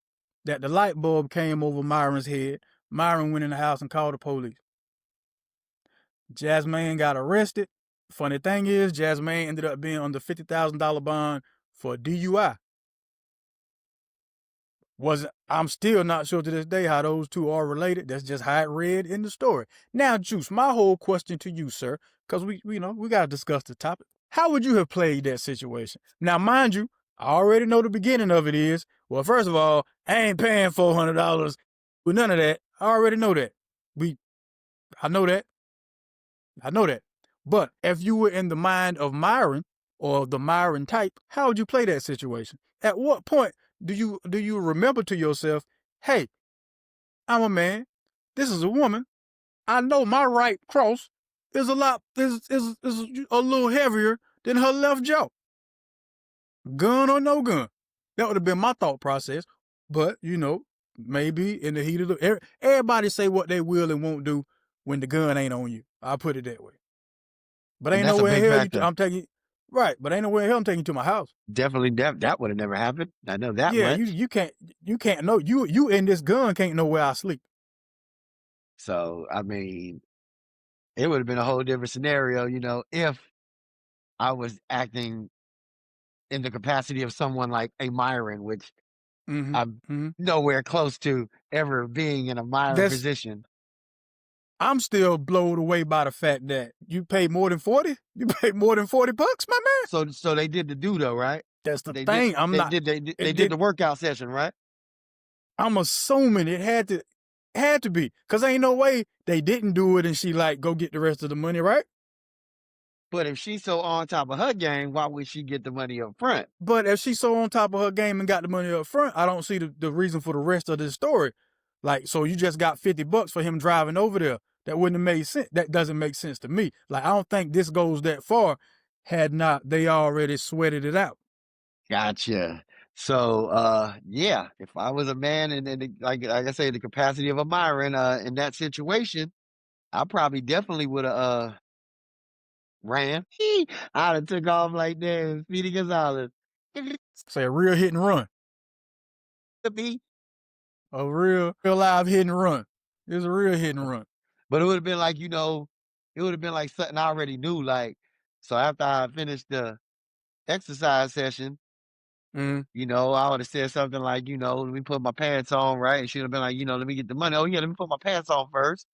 that the light bulb came over Myron's head. Myron went in the house and called the police. Jasmine got arrested. Funny thing is, Jasmine ended up being on the $50,000 bond for DUI. I'm still not sure to this day how those two are related. That's just how it read in the story. Now, Juice, my whole question to you, sir, because we got to discuss the topic. How would you have played that situation? Now, mind you, I already know the beginning of it is, well, first of all, I ain't paying $400 with none of that. I already know that. I know that. But if you were in the mind of Myron or the Myron type, how would you play that situation? At what point do you remember to yourself, hey, I'm a man, this is a woman, I know my right cross is a little heavier than her left jaw. Gun or no gun. That would have been my thought process. But, maybe in the heat of everybody say what they will and won't do when the gun ain't on you. I'll put it that way. But ain't nowhere in hell I'm taking. Right, but ain't nowhere in hell I'm taking you to my house. Definitely, that would have never happened. I know that. Yeah, much. you can't know you and this gun can't know where I sleep. So I mean, it would have been a whole different scenario, if I was acting in the capacity of someone like a Myron, which I'm nowhere close to ever being in a Myron position. I'm still blown away by the fact that you paid more than 40. You paid more than $40, my man. So they did the do though, right? That's the thing. They did the workout session, right? I'm assuming it had to be, cause ain't no way they didn't do it and she like go get the rest of the money, right? But if she's so on top of her game, why would she get the money up front? But if she's so on top of her game and got the money up front, I don't see the reason for the rest of this story. Like, so you just got $50 for him driving over there. That wouldn't have made sense. That doesn't make sense to me. Like, I don't think this goes that far had not they already sweated it out. Gotcha. So, yeah, if I was a man and like I say, the capacity of a Myron, in that situation, I probably definitely would have, ran. I'd have took off like that, Speedy Gonzalez. Say a real hit and run. A real live hit and run. It's a real hit and run. But it would have been like, it would have been like something I already knew. Like, so after I finished the exercise session, I would have said something like, let me put my pants on, right? And she'd have been like, let me get the money. Oh yeah, let me put my pants on first.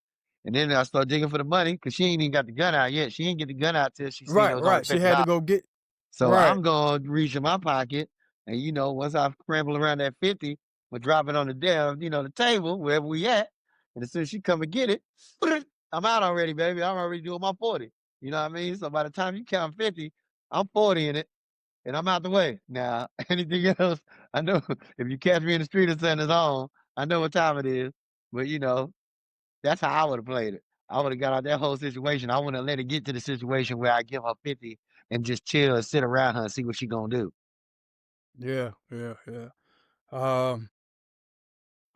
And then I start digging for the money because she ain't even got the gun out yet. She ain't get the gun out till she seen it was right. She had to go get. So I'm going to reach in my pocket. And, once I scramble around that 50, we'll drop it on the damn, the table, wherever we at. And as soon as she come and get it, I'm out already, baby. I'm already doing my 40. You know what I mean? So by the time you count 50, I'm 40 in it. And I'm out the way. Now, anything else, I know if you catch me in the street or something, it's on. I know what time it is. But, that's how I would have played it. I would have got out that whole situation. I wouldn't have let it get to the situation where I give her 50 and just chill and sit around her and see what she gonna do. Yeah. I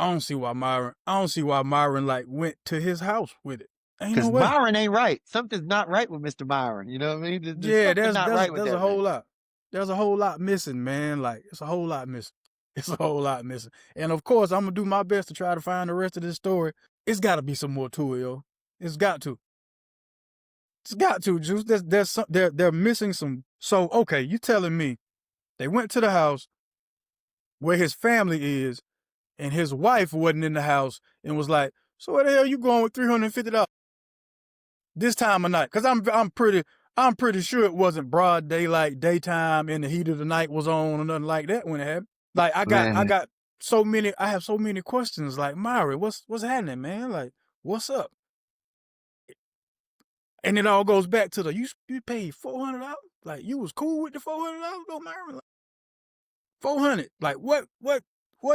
don't see why Myron like went to his house with it. Because Myron ain't right. Something's not right with Mr. Myron. You know what I mean? There's a whole lot. There's a whole lot missing, man. Like, it's a whole lot missing. And of course, I'm gonna do my best to try to find the rest of this story. It's got to be some more to it, yo. It's got to, Juice. They're missing some. So, okay, you telling me they went to the house where his family is, and his wife wasn't in the house and was like, so where the hell you going with $350 this time of night? Because I'm pretty sure it wasn't broad daylight, daytime, and the heat of the night was on or nothing like that when it happened. Like I Man, got I have so many questions. Like Myron, what's happening, man? Like what's up? And it all goes back to the you paid $400. Like you was cool with the $400, though, Myron. Like, 400. Like what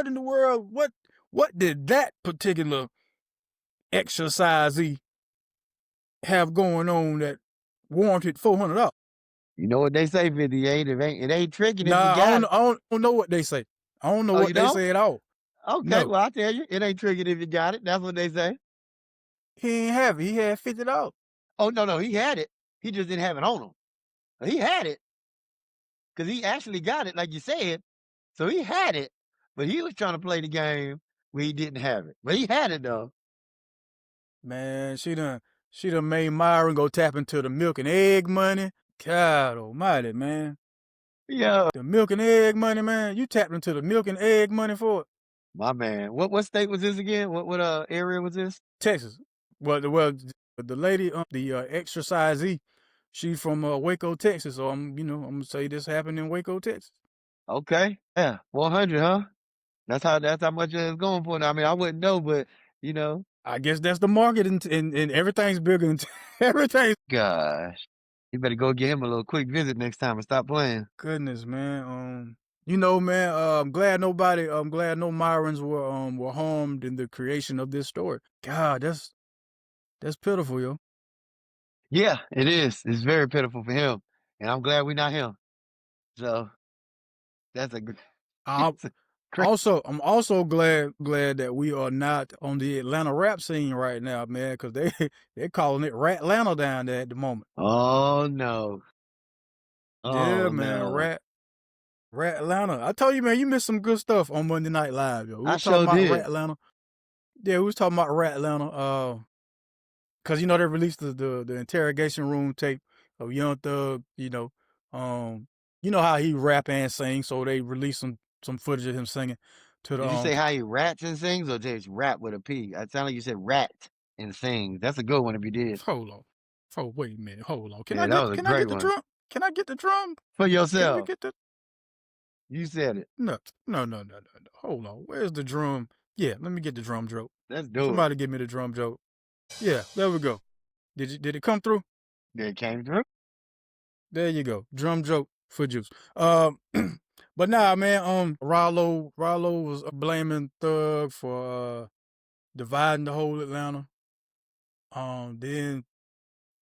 in the world? What did that particular exercisee have going on that warranted $400? you know what they say, 58. It ain't tricking if you Nah, got it. I don't know what they say. I don't know Oh, what you they don't? say at all. Okay, No, well, I tell you, it ain't tricking if you got it. That's what they say. he ain't have it. He had $50. Oh, no, he had it. He just didn't have it on him. He had it because he actually got it, like you said. So he had it, but he was trying to play the game where he didn't have it. But he had it though. Man, she done made Myron go tap into the milk and egg money. God almighty, man. Yeah, The milk and egg money, man. You tapped into the milk and egg money for it. my man. What state was this again? What area was this? Texas. The lady, the exercisee, she from Waco, Texas. So I'm gonna say this happened in Waco, Texas. Okay, yeah, 100, huh? That's how much it's going for now. I mean, I wouldn't know, but you know, I guess that's the market, and everything's bigger than everything's. gosh, you better go give him a little quick visit next time and stop playing. Goodness, man. Man. I'm glad no Myrons were harmed in the creation of this story. God, that's pitiful, yo. Yeah, it is. It's very pitiful for him, and I'm glad we're not him. So that's a good. I It's a great. I'm also glad that we are not on the Atlanta rap scene right now, man, because they're calling it Rat Atlanta down there at the moment. Oh no. Yeah, Oh man, no. Rat Atlanta. I told you, man, you missed some good stuff on Monday Night Live, yo. We I was talking sure about Rat did. Atlanta. Yeah, we was talking about Rat Atlanta. Cause they released the interrogation room tape of Young Thug. Um, you know how he rap and sing, so they released some footage of him singing to the Did you say how he rats and sings or just rap with a P? It sounded like you said rat and sings. That's a good one if you did. Hold on. Oh, wait a minute. Hold on. Yeah, that was a Can I great get the one. drum? Can I get the drum? For Can we yourself. get the You said it. no no. Hold on. Where's the drum? Yeah, let me get the drum joke. Let's do it. Somebody give me the drum joke. Yeah, there we go. Did it come through? It came through. There you go. Drum joke for Juice. But nah, man. Rollo was blaming Thug for dividing the whole Atlanta. Then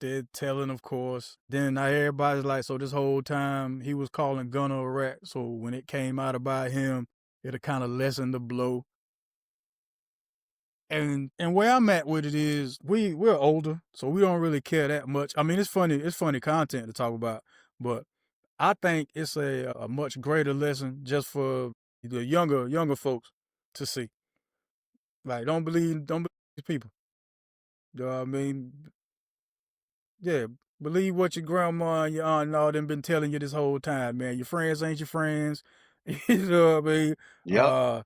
they're telling, of course. Then now everybody's like, so this whole time he was calling Gunna a rat. So when it came out about him, it'll kind of lessen the blow. And where I'm at with it is we're older, so we don't really care that much. I mean, it's funny content to talk about, but I think it's a much greater lesson just for the younger folks to see. Like, don't believe these people. You know what I mean? Yeah, believe what your grandma and your aunt and all them been telling you this whole time, man. Your friends ain't your friends. You know what I mean? Yep.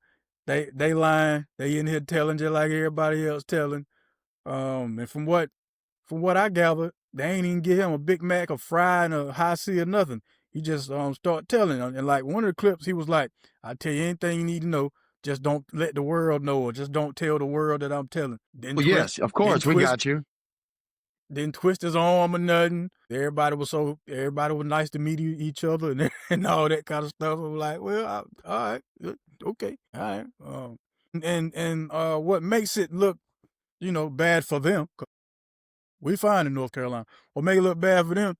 They lying. They in here telling just like everybody else telling. And from what I gather, they ain't even give him a Big Mac, a fry, and a high C or nothing. He just start telling. And like one of the clips, he was like, "I tell you anything you need to know. Just don't let the world know, or just don't tell the world that I'm telling." Well, yes, of Then course, we twist, got you. didn't twist his arm or nothing. Everybody was nice to meet each other and and all that kind of stuff. I'm like, well, all right, okay, all right. What makes it look, bad for them? We find in North Carolina. What make it look bad for them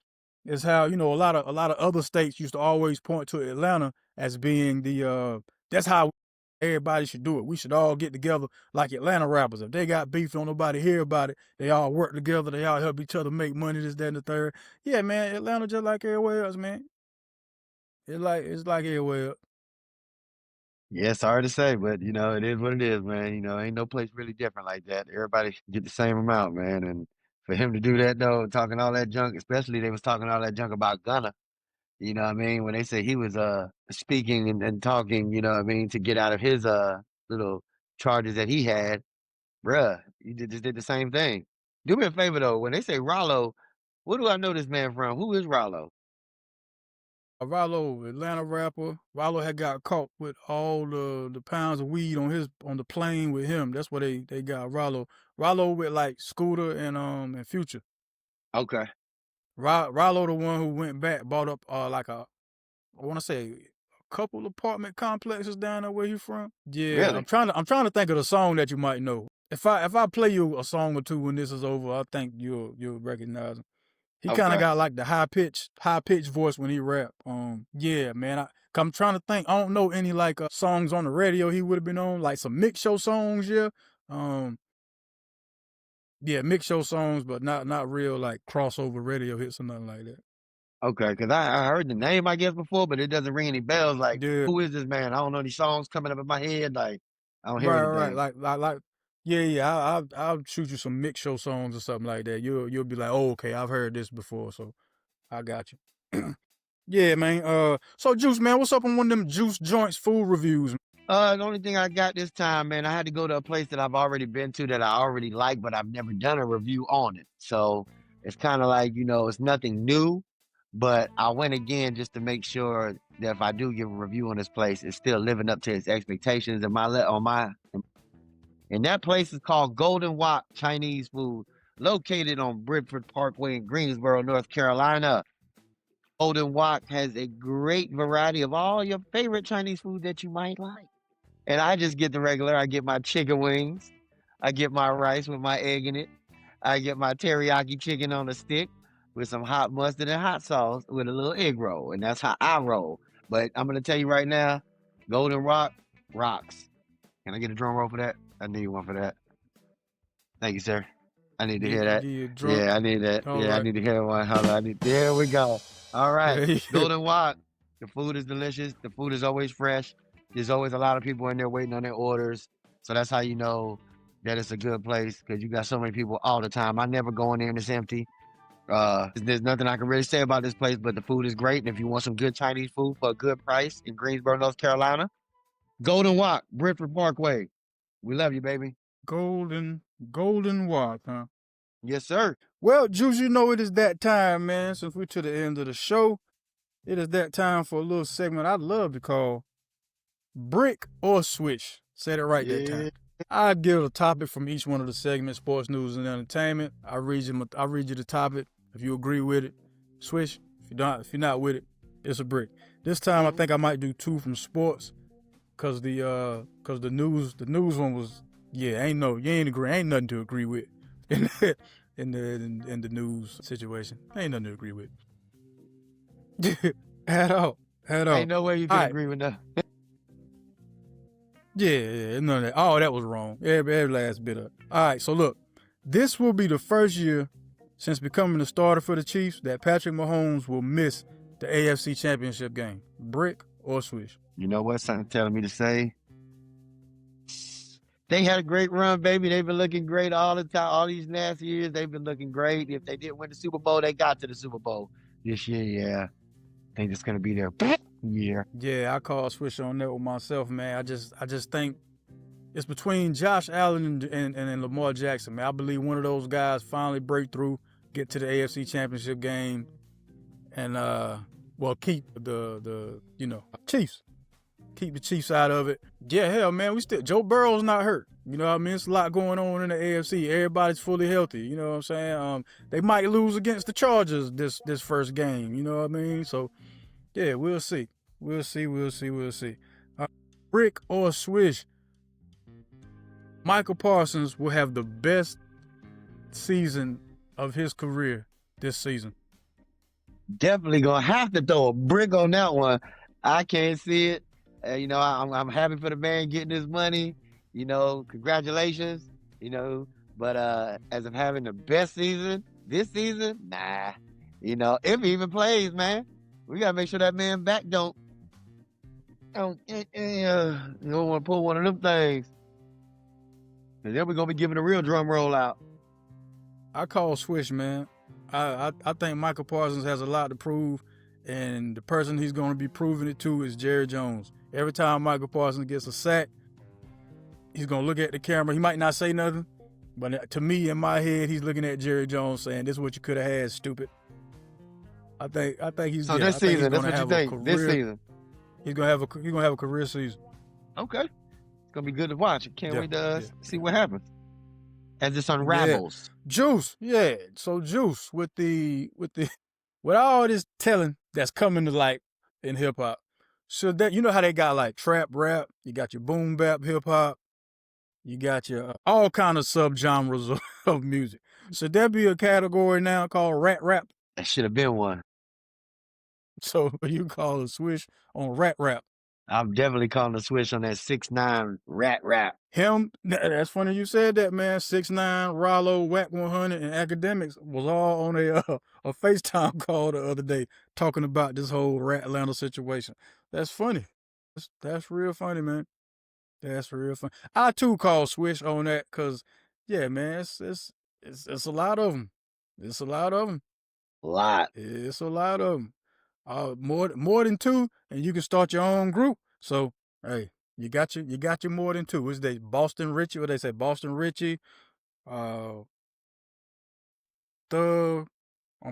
is how a lot of other states used to always point to Atlanta as being the that's how everybody should do it. We should all get together like Atlanta rappers. If they got beef, don't nobody hear about it. They all work together. They all help each other make money. This, that, and the third. Yeah, man. Atlanta just like everywhere else, man. It's like everywhere else. Yeah, sorry to say, but it is what it is, man. Ain't no place really different like that. Everybody get the same amount, man. And for him to do that though, talking all that junk, especially they was talking all that junk about Gunna. You know what I mean? When they say he was speaking and talking, you know what I mean, to get out of his little charges that he had, bruh, just did the same thing. Do me a favor though, when they say Rollo, where do I know this man from? Who is Rollo? Rollo, Atlanta rapper. Rollo had got caught with all the pounds of weed on the plane with him. That's where they got Rollo. Rollo with like Scooter and Future. Okay. Rollo the one who went back, bought up like I want to say a couple apartment complexes down there where you from. Yeah, Really? I'm trying to think of the song that you might know. If I play you a song or two when this is over, I think you'll recognize him. He kind of Okay. got like the high pitched voice when he rap. Yeah, man. I'm trying to think. I don't know any like songs on the radio he would have been on, like some mix show songs. Yeah, yeah, mix show songs, but not real like crossover radio hits or nothing like that. Okay, because I heard the name, I guess, before, but it doesn't ring any bells. Like, Yeah, who is this man? I don't know any songs coming up in my head. Like, I don't hear right. anything. Like. Yeah. I'll shoot you some mix show songs or something like that. You'll be like, oh, okay, I've heard this before, so I got you. Yeah, man. So Juice, man, what's up on one of them Juice Joints food reviews? The only thing I got this time, man, I had to go to a place that I've already been to that I already like, but I've never done a review on it. So it's kind of like, it's nothing new, but I went again just to make sure that if I do give a review on this place, it's still living up to its expectations. And that place is called Golden Wok Chinese Food, located on Bridgeford Parkway in Greensboro, North Carolina. Golden Wok has a great variety of all your favorite Chinese food that you might like. And I just get the regular. I get my chicken wings. I get my rice with my egg in it. I get my teriyaki chicken on a stick with some hot mustard and hot sauce with a little egg roll. And that's how I roll. But I'm going to tell you right now, Golden Wok rocks. Can I get a drum roll for that? I need one for that. Thank you, sir. I need to hear that. Yeah, I need that. All yeah, right. I need to hear one. Hold on. There we go. All right. Yeah. Golden Wok. The food is delicious. The food is always fresh. There's always a lot of people in there waiting on their orders. So that's how you know that it's a good place, because you got so many people all the time. I never go in there and it's empty. There's nothing I can really say about this place, but the food is great. And if you want some good Chinese food for a good price in Greensboro, North Carolina, Golden Wok, Bridgeford Parkway. We love you, baby. Golden Wok, huh? Yes, sir. Well, Juice, it is that time, man. Since we're to the end of the show, it is that time for a little segment I'd love to call Brick or Swish. Said it right that time. I give a topic from each one of the segments: sports, news, and entertainment. I read you the topic. If you agree with it, Swish. If you're not with it, it's a brick. This time I think I might do two from sports, cause the news one was you ain't nothing to agree with in the news situation. Ain't nothing to agree with at all. Ain't no way you can agree with that. Yeah, none of that. Oh, that was wrong. Every last bit of it. All right, so look, this will be the first year since becoming the starter for the Chiefs that Patrick Mahomes will miss the AFC Championship game. Brick or Swish? You know what? Something telling me to say. They had a great run, baby. They've been looking great all the time. All these last years, they've been looking great. If they didn't win the Super Bowl, they got to the Super Bowl. This year, yeah. I think it's going to be their year. Yeah, I call Swish on that with myself, man. I just think it's between Josh Allen and Lamar Jackson, man. I believe one of those guys finally break through, get to the AFC Championship game, and keep the Chiefs. Keep the Chiefs out of it. Yeah, hell, man, Joe Burrow's not hurt. You know what I mean? It's a lot going on in the AFC. Everybody's fully healthy. You know what I'm saying? They might lose against the Chargers this first game. You know what I mean? So, yeah, we'll see. We'll see. Brick or Swish? Micah Parsons will have the best season of his career this season. Definitely going to have to throw a brick on that one. I can't see it. I'm happy for the man getting his money. Congratulations. But as of having the best season this season, nah. If he even plays, man, we gotta make sure that man back don't want to pull one of them things. And then we're gonna be giving a real drum roll out. I call Swish, man. I think Micah Parsons has a lot to prove, and the person he's going to be proving it to is Jerry Jones. Every time Micah Parsons gets a sack, he's going to look at the camera. He might not say nothing, but to me, in my head, he's looking at Jerry Jones saying, "This is what you could have had, stupid." I think he's So yeah. this I think he's season, that's gonna what you have a think. This career. season. He's gonna have a career season. Okay. It's gonna be good to watch. I can't wait to see what happens as this unravels. Juice, yeah. So Juice with all this telling that's coming to light in hip hop. So that you know how they got like trap rap, you got your boom bap hip hop, you got your all kind of subgenres of music. So there be a category now called rat rap. That should have been one. So you call a Swish on rat rap. I'm definitely calling the Swish on that 6ix9ine rat rap. Him, that's funny you said that, man. 6ix9ine, Rollo, Whack 100, and Academics was all on a FaceTime call the other day talking about this whole Rat Atlanta situation. That's funny. That's real funny, man. That's real funny. I too call Swish on that because, yeah, man, it's a lot of them. It's a lot of them. It's a lot of them. More than two, and you can start your own group. So, hey, you got your more than two. What's they Boston Richie? What they say? Boston Richie. I'm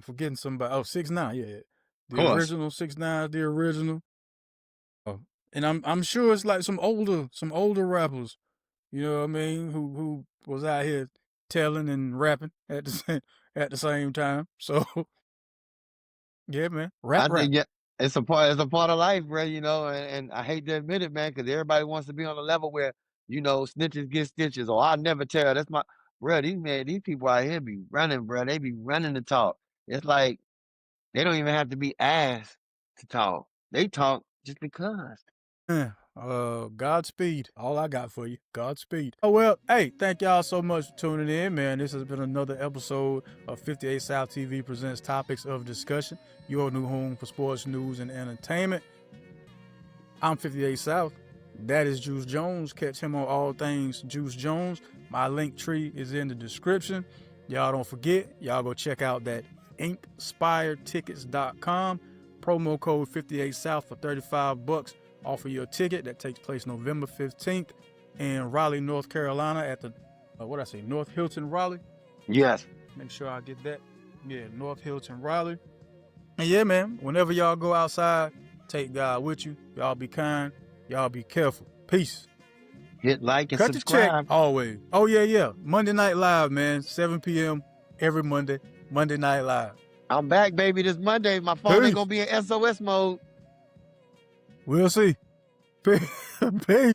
forgetting somebody. Oh, 6ix9ine. Yeah, the original 6ix9ine. The original. And I'm sure it's like some older rappers. You know what I mean? Who was out here telling and rapping at the same time. So. Yeah, man. Rap. Think it's a part of life, bro, you know, and I hate to admit it, man, because everybody wants to be on a level where, you know, snitches get stitches, or I never tell. That's my bro, these people out here be running, bro. They be running to talk. It's like they don't even have to be asked to talk. They talk just because. Godspeed. All I got for you. Godspeed. Oh, well, hey, thank y'all so much for tuning in, man. This has been another episode of 58 South TV presents Topics of Discussion, your new home for sports, news, and entertainment. I'm 58 South. That is Juice Jones. Catch him on all things Juice Jones. My link tree is in the description. Y'all don't forget, y'all go check out that inkspiredtickets.com. Promo code 58 South for $35 off of your ticket. That takes place November 15th in Raleigh, North Carolina at the, North Hilton, Raleigh? Yes. Make sure I get that. Yeah, North Hilton, Raleigh. And yeah, man, whenever y'all go outside, take God with you. Y'all be kind. Y'all be careful. Peace. Hit like and Cut subscribe. The check always. Oh, yeah. Monday Night Live, man. 7 p.m. every Monday. Monday Night Live. I'm back, baby, this Monday. My phone ain't going to be in SOS mode. We'll see. Peace.